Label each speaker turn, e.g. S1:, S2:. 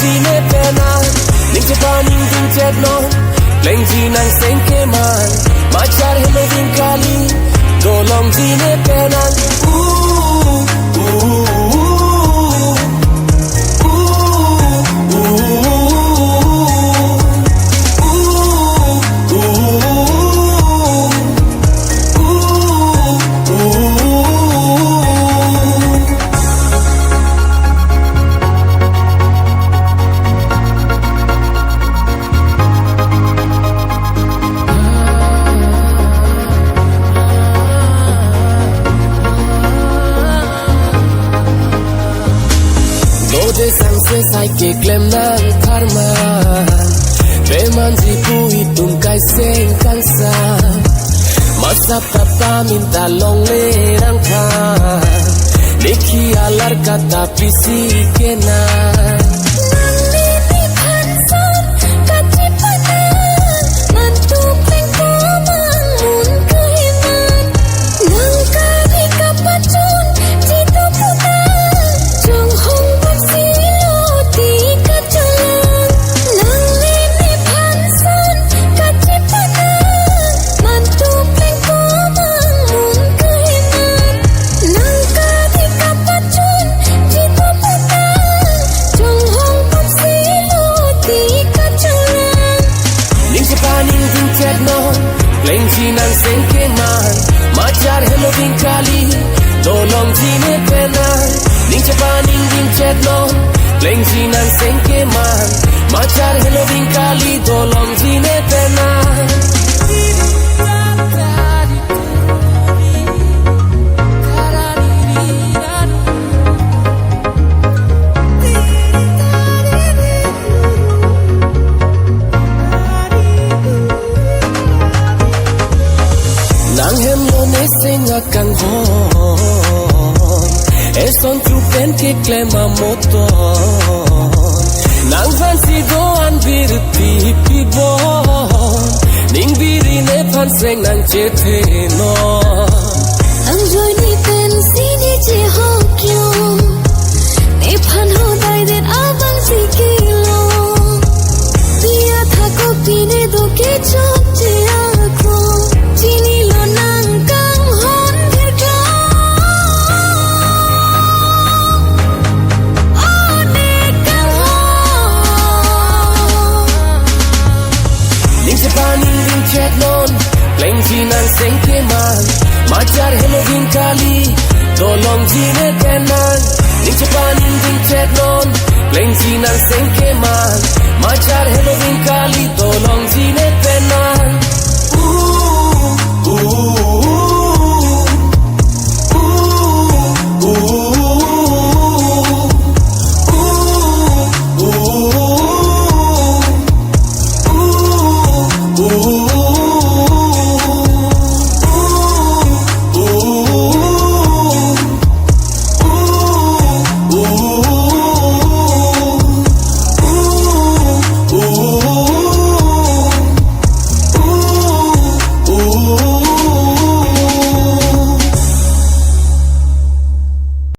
S1: jine pena ning japaning ding jet no leng ji nang seng ke man machar Heloving kali dolong jine pena Dode sang se sai ke klem nang karma Beman jipu itung kai seng kansa Masap tapa minta long le rang tha Nekhi alar kata pisi kena Leng ji nang seng ke man Machar Heloving kali dolong jine pena Ning japaning ding jet no Leng ji nang seng ke man Machar Heloving kali dolong jine pena Nang hem lo ne sing akang hon Eson tu pen ke klema motor Nang van si do an birti pi bon Ning biri ne pan seng nang che the no
S2: Ang joy ni pen si ni che ho kyo Ne pan ho dai den abang si kilo Pia tha ko pine do ke chot che akro Chini lo nang kang hon phir klo Oh ne kang hon
S1: Ning japaning ding jet non Leng ji nang seng ke man Machar Heloving kali dolong jine pena Ning japaning ding jet non Leng ji nang seng ke man Machar Heloving kali dolong jine